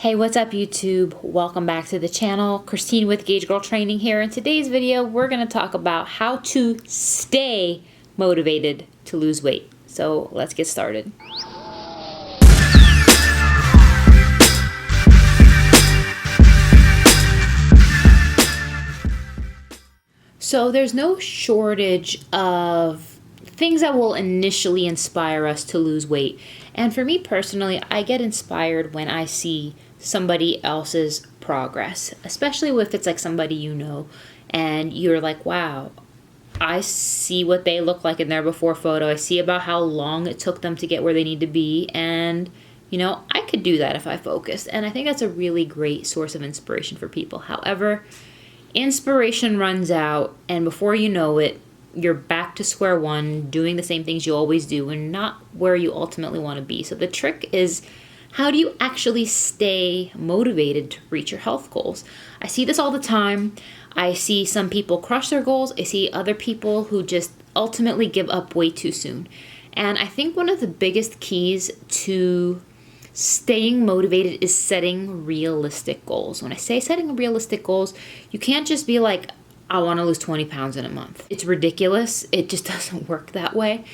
Hey, what's up YouTube? Welcome back to the channel. Christine with Gauge Girl Training here. In today's video, we're going to talk about how to stay motivated to lose weight. So let's get started. So there's no shortage of things that will initially inspire us to lose weight. And for me personally, I get inspired when I see somebody else's progress, especially if it's like somebody you know and you're like, wow, I see what they look like in their before photo. I see about how long it took them to get where they need to be. And, you know, I could do that if I focused. And I think that's a really great source of inspiration for people. However, inspiration runs out, and before you know it, you're back to square one, doing the same things you always do and not where you ultimately want to be. So the trick is, how do you actually stay motivated to reach your health goals? I see this all the time. I see some people crush their goals. I see other people who just ultimately give up way too soon. And I think one of the biggest keys to staying motivated is setting realistic goals. When I say setting realistic goals, you can't just be like, I want to lose 20 pounds in a month. It's ridiculous. It just doesn't work that way.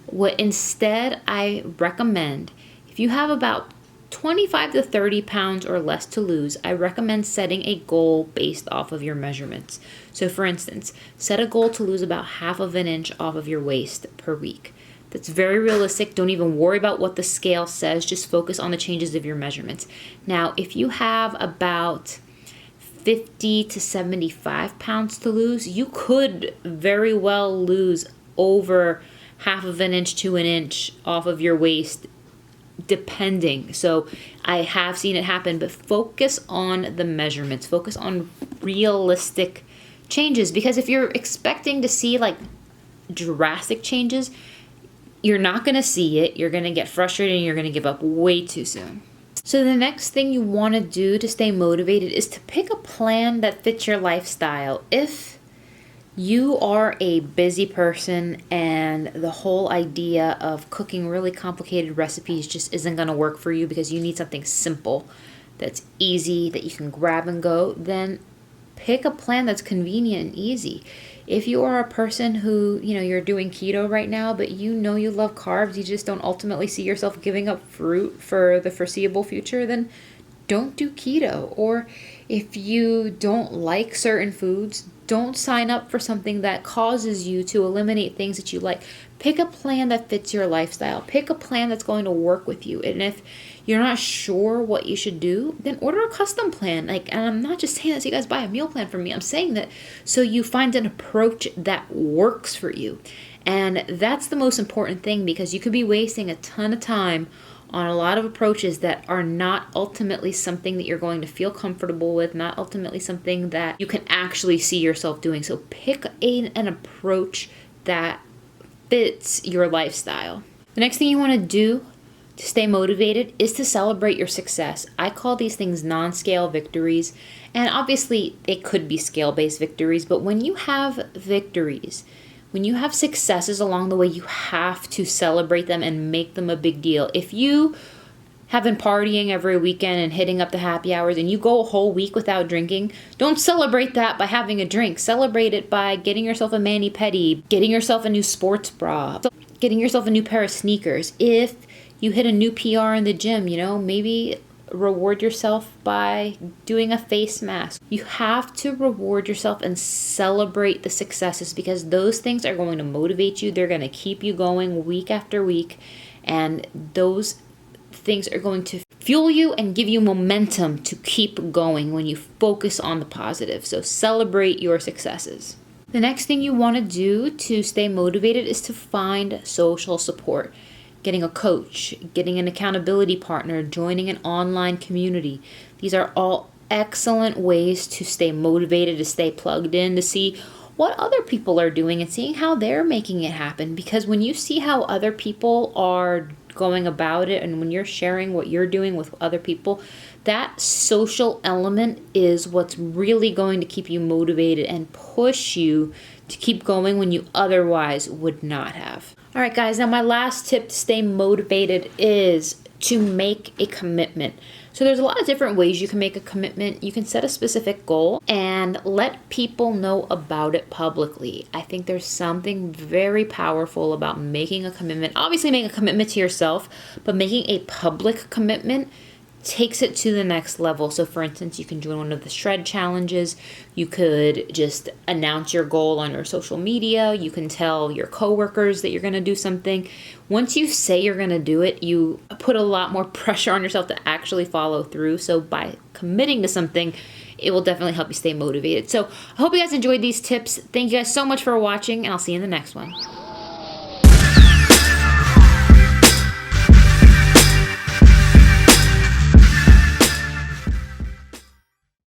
What instead I recommend, if you have about 25 to 30 pounds or less to lose, I recommend setting a goal based off of your measurements. So for instance, set a goal to lose about 1/2 inch off of your waist per week. That's very realistic. Don't even worry about what the scale says. Just focus on the changes of your measurements. Now, if you have about 50 to 75 pounds to lose, you could very well lose over 1/2 inch to 1 inch off of your waist, depending. So I have seen it happen, but focus on the measurements. Focus on realistic changes, because if you're expecting to see like drastic changes, you're not going to see it. You're going to get frustrated and you're going to give up way too soon. So the next thing you want to do to stay motivated is to pick a plan that fits your lifestyle. If you are a busy person and the whole idea of cooking really complicated recipes just isn't going to work for you because you need something simple that's easy that you can grab and go, then pick a plan that's convenient and easy. If you are a person who, you're doing keto right now, but you love carbs, you just don't ultimately see yourself giving up fruit for the foreseeable future, then don't do keto. Or if you don't like certain foods, don't sign up for something that causes you to eliminate things that you like. Pick a plan that fits your lifestyle. Pick a plan that's going to work with you. And if you're not sure what you should do, then order a custom plan. And I'm not just saying that so you guys buy a meal plan from me. I'm saying that so you find an approach that works for you. And that's the most important thing, because you could be wasting a ton of time on a lot of approaches that are not ultimately something that you're going to feel comfortable with, not ultimately something that you can actually see yourself doing. So pick an approach that fits your lifestyle. The next thing you want to do to stay motivated is to celebrate your success. I call these things non-scale victories, and obviously it could be scale-based victories, but when you have victories, when you have successes along the way, you have to celebrate them and make them a big deal. If you have been partying every weekend and hitting up the happy hours and you go a whole week without drinking, don't celebrate that by having a drink. Celebrate it by getting yourself a mani-pedi, getting yourself a new sports bra, getting yourself a new pair of sneakers. If you hit a new PR in the gym, maybe reward yourself by doing a face mask. You have to reward yourself and celebrate the successes, because those things are going to motivate you. They're going to keep you going week after week, and those things are going to fuel you and give you momentum to keep going when you focus on the positive. So celebrate your successes. The next thing you want to do to stay motivated is to find social support. Getting a coach, getting an accountability partner, joining an online community. These are all excellent ways to stay motivated, to stay plugged in, to see what other people are doing and seeing how they're making it happen. Because when you see how other people are going about it, and when you're sharing what you're doing with other people, that social element is what's really going to keep you motivated and push you to keep going when you otherwise would not have. All right, guys, now my last tip to stay motivated is to make a commitment. So there's a lot of different ways you can make a commitment. You can set a specific goal and let people know about it publicly. I think there's something very powerful about making a commitment. Obviously, make a commitment to yourself, but making a public commitment takes it to the next level. So for instance, you can join one of the shred challenges. You could just announce your goal on your social media. You can tell your coworkers that you're going to do something. Once you say you're going to do it, you put a lot more pressure on yourself to actually follow through. So by committing to something, it will definitely help you stay motivated. So I hope you guys enjoyed these tips. Thank you guys so much for watching, and I'll see you in the next one.